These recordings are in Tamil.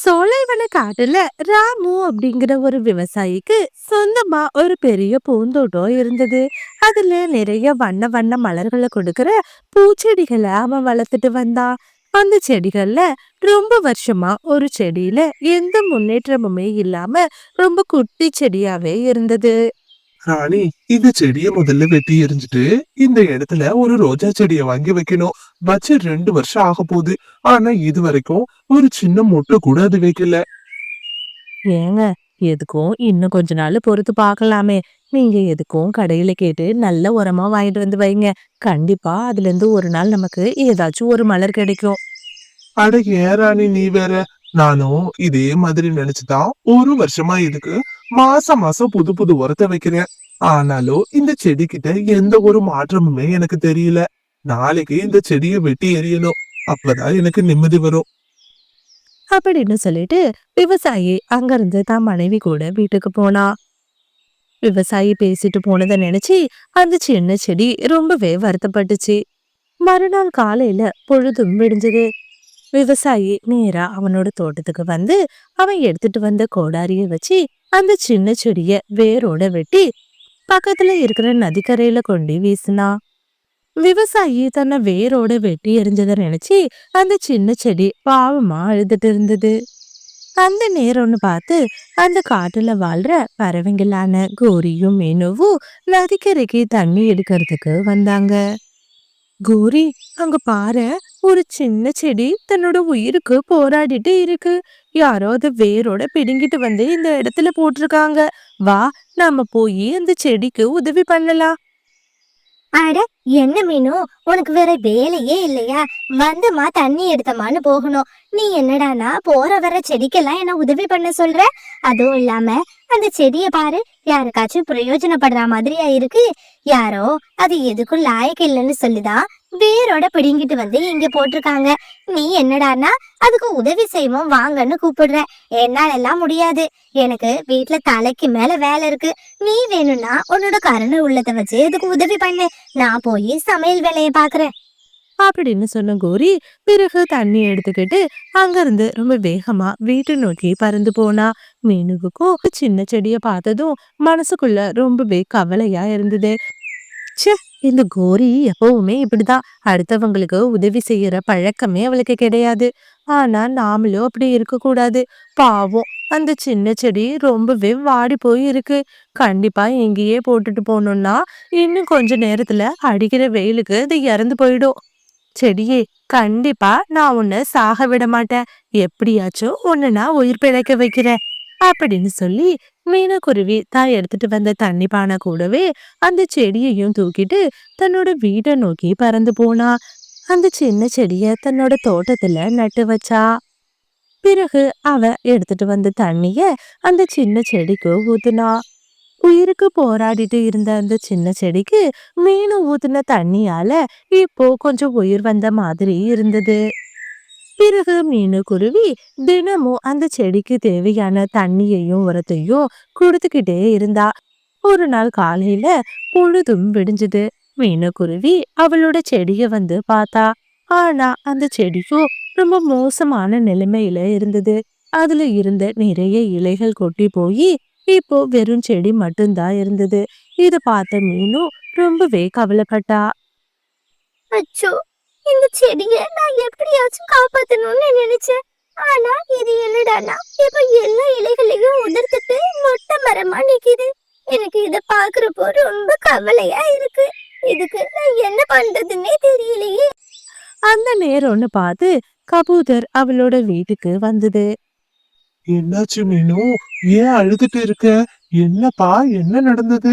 சோலைவன காட்டுல ராமு அப்படிங்கிற ஒரு விவசாயிக்கு சொந்தமா ஒரு பெரிய பூந்தோட்டம் இருந்தது. அதுல நிறைய வண்ண வண்ண மலர்களை கொடுக்கிற பூச்செடிகளை அவன் வளர்த்துட்டு வந்தான். அந்த செடிகள்ல ரொம்ப வருஷமா ஒரு செடியில எந்த முன்னேற்றமுமே இல்லாம ரொம்ப குட்டி செடியாவே இருந்தது. ராணி, இந்த செடிய முதல்ல வெட்டி எறிஞ்சிட்டு இந்த இடத்துல ஒரு ரோஜா செடிய வாங்கி வைக்கணும். வச்சு 2 வருஷம் ஆக போகுது. ஆனா இது வரைக்கும் ஒரு சின்ன மொட்டு கூட அது வைக்கல. ஏங்க, எதுக்கும் இன்னும் கொஞ்ச நாள் பொறுத்து பார்க்கலாமே. நீங்க எதுக்கும் கடையில கேட்டு நல்ல உரமா வாங்கிட்டு வந்து வைங்க. கண்டிப்பா அதுல இருந்து ஒரு நாள் நமக்கு ஏதாச்சும் ஒரு மலர் கிடைக்கும். அட ஏன் ராணி நீ வேற. நானும் இதே மாதிரி நினைச்சுதான் 1 வருஷமா இதுக்கு மாசம் மாசம் புது புது உரத்தை வைக்கிறேன். ஆனாலும் இந்த செடி கிட்ட எந்த ஒரு மாற்றமுமே எனக்கு தெரியல. நாளைக்கு இந்த செடியை வெட்டி எறியணும். அப்பதான் எனக்கு நிம்மதி வரும். அப்படின்னு சொல்லிட்டு விவசாயி அங்கிருந்து தான் மனைவி கூட வீட்டுக்கு போனா. விவசாயி பேசிட்டு போனதை நினைச்சு அந்த சின்ன செடி ரொம்பவே வருத்தப்பட்டுச்சு. மறுநாள் காலையில பொழுதும் விடிஞ்சது. விவசாயி நேரா அவனோட தோட்டத்துக்கு வந்து அவன் எடுத்துட்டு வந்த கோடாரிய வச்சு அந்த சின்ன செடிய வேரோட வெட்டி பக்கத்துல இருக்கிற நதிக்கரையில கொண்டு வீசினா. விவசாயி தன்னை வேரோட வெட்டி எரிஞ்சதை நினைச்சு அந்த சின்ன செடி பாவமா அழுதுட்டு இருந்தது. அந்த நேரம்னு பார்த்து அந்த காட்டுல வாழ்ற பறவைங்களான கோரியும் மீனுவும் நதிக்கரைக்கு தண்ணி எடுக்கிறதுக்கு வந்தாங்க. கோரி, அங்க பாரு, ஒரு சின்ன செடி தன்னோட உயிருக்கு போராடிட்டு இருக்கு. யாரோ அதை வேரோட பிடுங்கிட்டு வந்து இந்த இடத்துல போட்டிருக்காங்க. வா, நாம போய் அந்த செடிக்கு உதவி பண்ணலாம். அட, என்ன மீனு, உனக்கு வேற வேலையே இல்லையா? வந்தமா தண்ணி எடுத்தமான்னு போகணும். நீ என்னடானா போற வர செடிக்கெல்லாம் என்ன உதவி பண்ண சொல்ற? அதுவும் இல்லாம அந்த செடிய பாரு, யாருக்காச்சும் பிரயோஜனப்படுற மாதிரியா இருக்கு. யாரோ அது எதுக்கும் லாயக்கு இல்லைன்னு சொல்லிதான் வேரோட பிடுங்கிட்டு வந்து இங்க போட்டிருக்காங்க. நீ என்னடானா அதுக்கு உதவி செய்வோம் வாங்கன்னு கூப்பிடுற. என்னால எல்லாம் முடியாது. எனக்கு வீட்டுல தலைக்கு மேல வேலை இருக்கு. நீ வேணும்னா உன்னோட கருணை உள்ளதை வச்சு அதுக்கு உதவி பண்ணு. நான் போய் சமையல் வேலையை பாக்குறேன் அப்படின்னு சொன்ன கோரி பிறகு தண்ணி எடுத்துக்கிட்டு அங்கிருந்து ரொம்ப வேகமா வீட்டை நோக்கி பறந்து போனா. மீனுவுக்கும் சின்ன செடிய பார்த்ததும் மனசுக்குள்ள ரொம்பவே கவலையா இருந்தது. ச்சே, இந்த கோரி எப்பவுமே இப்படிதான். அடுத்தவங்களுக்கு உதவி செய்யற பழக்கமே அவளுக்கு கிடையாது. ஆனா நாமளும் அப்படி இருக்க கூடாது. பாவம், அந்த சின்ன செடி ரொம்பவே வாடி போய் இருக்கு. கண்டிப்பா எங்கேயே போட்டுட்டு போனோம்னா இன்னும் கொஞ்ச நேரத்துல அடிக்கிற வெயிலுக்கு அது இறந்து போயிடும். செடியே, கண்டிப்பா நான் உன்னை சாக விட மாட்டேன். எப்படியாச்சும் உன்னை நான் உயிர் பிழைக்க வைக்கிறேன் அப்படின்னு சொல்லி மீனக்குருவி தான் எடுத்துட்டு வந்த தண்ணி பானை கூடவே அந்த செடியையும் தூக்கிட்டு தன்னோட வீட்டை நோக்கி பறந்து போனா. அந்த சின்ன செடிய தன்னோட தோட்டத்துல நட்டு வச்சா. பிறகு அவ எடுத்துட்டு வந்த தண்ணிய அந்த சின்ன செடிக்கு ஊத்துனா. உயிருக்கு போராடிட்டு இருந்த அந்த சின்ன செடிக்கு மீனு ஊத்துன தண்ணியால இப்போ கொஞ்சம் உயிர் வந்த மாதிரி இருந்தது. பிறகு மீனு குருவி தினமும் அந்த செடிக்கு தேவையான தண்ணியையும் உரத்தையும் கொடுத்துக்கிட்டே இருந்தா. ஒரு நாள் காலையில பொழுதும் விடிஞ்சது. மீனு குருவி அவளோட செடிய வந்து பார்த்தா. ஆனா அந்த செடிக்கும் ரொம்ப மோசமான நிலைமையில இருந்தது. அதுல இருந்த நிறைய இலைகள் கொட்டி போய் இப்போ வெறும் செடி மட்டும்தான் இருந்தது. இத பார்த்த மீனு ரொம்பவே கவலைப்பட்டா. அச்சோ, இந்த செடிய நான் எப்படியாச்சும் காப்பாத்தணும்னு நினைச்சேன். ஆனா இது என்னடானா இப்ப எல்லா இலைகளையும் உதிர்த்துட்டு மொட்டை மரமா நிக்குது. எனக்கு இத பாக்குறப்போ ரொம்ப கவலையா இருக்கு. இதுக்கு நான் என்ன பண்றதுன்னே தெரியலையே. அந்த நேரம்னு பார்த்து கபூதர் அவளோட வீட்டுக்கு வந்தது. என்னாச்சு மீனு? ஏன் அழுதுட்டு இருக்க? என்னப்பா, என்ன நடந்தது?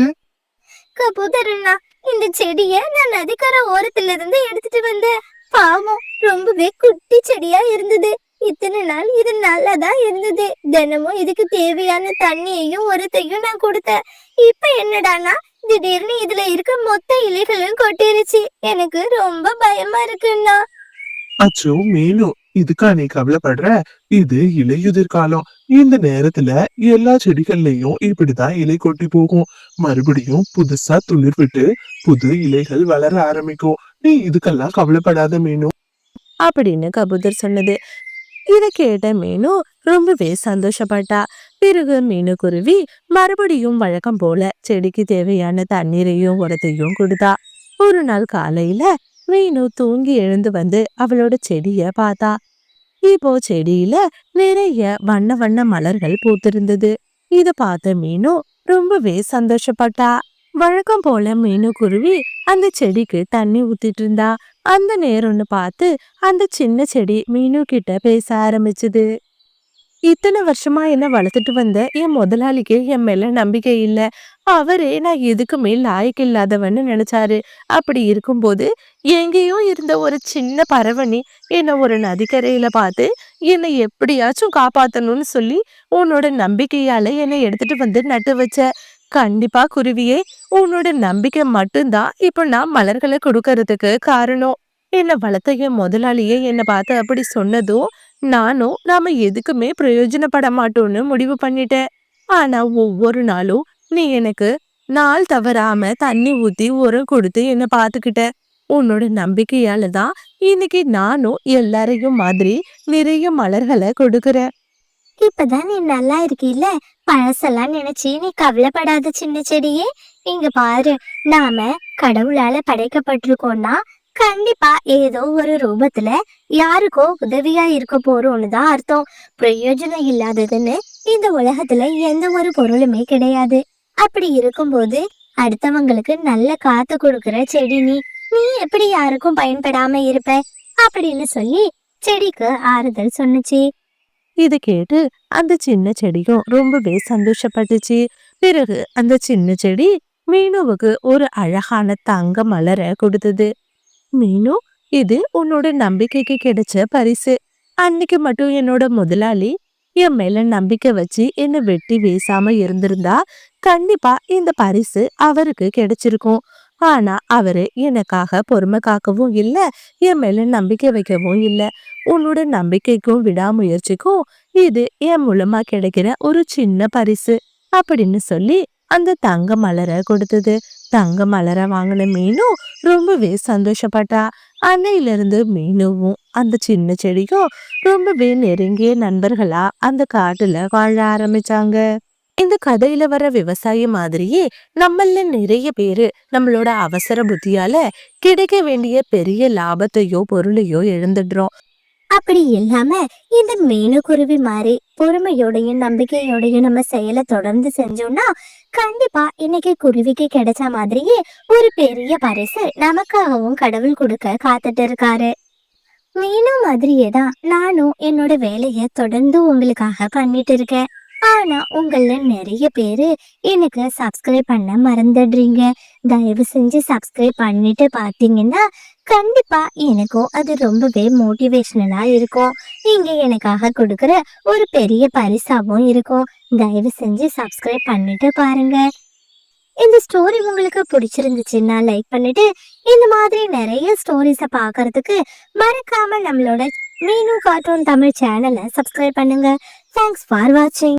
கபூதரண்ணா, இந்த செடிய நான் நதிக்கரை ஓரத்துல இருந்து எடுத்துட்டு வந்தேன். பாவம், ரொம்பவே குட்டி செடியா இருந்தது. இத்தனை நாள் இது நல்லாதான் இருந்தது. தினமும் இதுக்கு தேவையான தண்ணியையும் உரத்தையும் நான் கொடுத்தேன். இப்ப என்னடானா திடீர்னு இதுல இருக்க மொத்த இலைகளும் கொட்டிருச்சு. எனக்கு ரொம்ப பயமா இருக்குண்ணா. அச்சோ மீனு, இதுக்கா நீ கவலைப்படுற? இது இலையுதிர் காலம். இந்த நேரத்துல எல்லா செடிகள்லயும் இப்படிதான் இலை கொட்டி போகும். மறுபடியும் புதுசா துளிர் விட்டு புது இலைகள் வளர ஆரம்பிக்கும். நீ இதுக்கெல்லாம் கவலைப்படாத மீனு. அப்படின்னு கபூதர் சொன்னது. இத கேட்ட மீனு ரொம்பவே சந்தோஷப்பட்டா. பிறகு மீனுக்குருவி மறுபடியும் வழக்கம் போல செடிக்கு தேவையான தண்ணீரையும் உரத்தையும் கொடுத்தா. ஒரு நாள் காலையில மீனு தூங்கி எழுந்து வந்து அவளோட செடிய பார்த்தா. இப்போ செடியில நிறைய வண்ண வண்ண மலர்கள் பூத்திருந்தது. இத பார்த்த மீனு ரொம்பவே சந்தோஷப்பட்டா. வழக்கம் போல மீனுக்குருவி அந்த செடிக்கு தண்ணி ஊத்திட்டு இருந்தா. அந்த நேரம்னு பார்த்து அந்த சின்ன செடி மீனு கிட்ட பேச ஆரம்பிச்சுது. இத்தனை வருஷமா என்ன வளர்த்துட்டு வந்த என் முதலாளிக்கு என் மேல நம்பிக்கை இல்ல. அவரே நான் எதுக்குமே லாயக்கு இல்லாதவன்னு நினைச்சாரு. அப்படி இருக்கும்போது எங்கேயோ இருந்த ஒரு சின்ன பறவனி என்ன ஒரு நதிக்கரையில பார்த்து என்னை எப்படியாச்சும் காப்பாத்தணும்னு சொல்லி உன்னோட நம்பிக்கையால என்னை எடுத்துட்டு வந்து நட்டு வச்ச. கண்டிப்பா குருவியே, உன்னோட நம்பிக்கை மட்டும்தான் இப்ப நான் மலர்களை கொடுக்கறதுக்கு காரணம். என்ன வளர்த்த என் முதலாளியே என்னை பார்த்து அப்படி சொன்னதும் நாம எதுக்குமே பிரயோஜனப்பட மாட்டோம்னு முடிவு பண்ணிட்டேன். ஆனா ஒவ்வொரு நாளும் நீ எனக்கு நாள் தவறாம தண்ணி ஊத்தி உரம் கொடுத்து என்ன பாத்துக்கிட்ட. உன்னோட நம்பிக்கையால தான் இன்னைக்கு நானும் எல்லாரையும் மாதிரி நிறைய மலர்களை கொடுக்கறேன். இப்பதான் நீ நல்லா இருக்கீல்ல, பழசெல்லாம் நினைச்சு நீ கவலைப்படாத சின்ன செடியே. இங்க பாரு, நாம கடவுளால படைக்கப்பட்டிருக்கோம்னா கண்டிப்பா ஏதோ ஒரு ரூபத்துல யாருக்கோ உதவியா இருக்க போறோம்னு தான் அர்த்தம். பிரயோஜனம் இல்லாததுன்னு இந்த உலகத்துல எந்த ஒரு பொருளுமே கிடையாது. அப்படி இருக்கும்போது அடுத்தவங்களுக்கு நல்ல காத்து கொடுக்கிற செடி நீ நீ எப்படி யாருக்கும் பயன்படாம இருப்ப அப்படின்னு சொல்லி செடிக்கு ஆறுதல் சொன்னுச்சு. இத கேட்டு அந்த சின்ன செடியும் ரொம்பவே சந்தோஷப்பட்டுச்சு. பிறகு அந்த சின்ன செடி மீனுவுக்கு ஒரு அழகான தங்க மலரை கொடுத்தது. மீனு, இது உன்னோட நம்பிக்கைக்கு கிடைச்ச பரிசு. அன்னைக்கு மட்டும் என்னோட முதலாளி என் மேல நம்பிக்கை வச்சு என்ன வெட்டி வீசாம இருந்திருந்தா கண்டிப்பா இந்த பரிசு அவருக்கு கிடைச்சிருக்கும். ஆனா அவரு எனக்காக பொறுமை காக்கவும் இல்ல, என் மேல நம்பிக்கை வைக்கவும் இல்ல. உன்னோட நம்பிக்கைக்கும் விடாமுயற்சிக்கும் இது என் மூலமா கிடைக்கிற ஒரு சின்ன பரிசு அப்படின்னு சொல்லி அந்த தங்க மலரை கொடுத்தது. தங்க மலரை வாங்கின மீனும் ரொம்பவே சந்தோஷப்பட்டா. அன்னையிலிருந்து மீனுவும் அந்த சின்ன செடியும் ரொம்பவே நெருங்கிய நண்பர்களா அந்த காட்டுல வாழ ஆரம்பிச்சாங்க. இந்த கதையில வர விவசாயி மாதிரியே நம்மள நிறைய பேரு நம்மளோட அவசர புத்தியால கிடைக்க வேண்டிய பெரிய லாபத்தையோ பொருளையோ இழந்துடுறோம். அப்படி இல்லாம இந்த மீனுக்குருவி மாதிரி பொறுமையோடையும் நம்பிக்கையோடையும் நம்ம செயலை தொடர்ந்து செஞ்சோம்னா கண்டிப்பா இன்னைக்கு குருவிக்கு கிடைச்ச மாதிரியே ஒரு பெரிய பரிசு நமக்காகவும் கடவுள் கொடுக்க காத்துட்டு இருக்காரு. மீனு மாதிரியே தான் நானும் என்னோட வேலைய தொடர்ந்து உங்களுக்காக பண்ணிட்டு இருக்கேன். ஆனா உங்கள நிறைய பேரு எனக்கு சப்ஸ்கிரைப் பண்ண மறந்துடுறீங்க. தயவு செஞ்சு சப்ஸ்கிரைப் பண்ணிட்டு பாத்தீங்கன்னா கண்டிப்பா எனக்கும் அது ரொம்பவே மோட்டிவேஷனலா இருக்கும். நீங்க எனக்காக கொடுக்குற ஒரு பெரிய பரிசாவும் இருக்கும். தயவு செஞ்சு சப்ஸ்கிரைப் பண்ணிட்டு பாருங்க. இந்த ஸ்டோரி உங்களுக்கு பிடிச்சிருந்துச்சுன்னா லைக் பண்ணிட்டு இந்த மாதிரி நிறைய ஸ்டோரிஸை பார்க்கறதுக்கு மறக்காம நம்மளோட மீனு கார்ட்டூன் தமிழ் சேனலை சப்ஸ்கிரைப் பண்ணுங்க. தேங்க்ஸ் ஃபார் வாட்சிங்.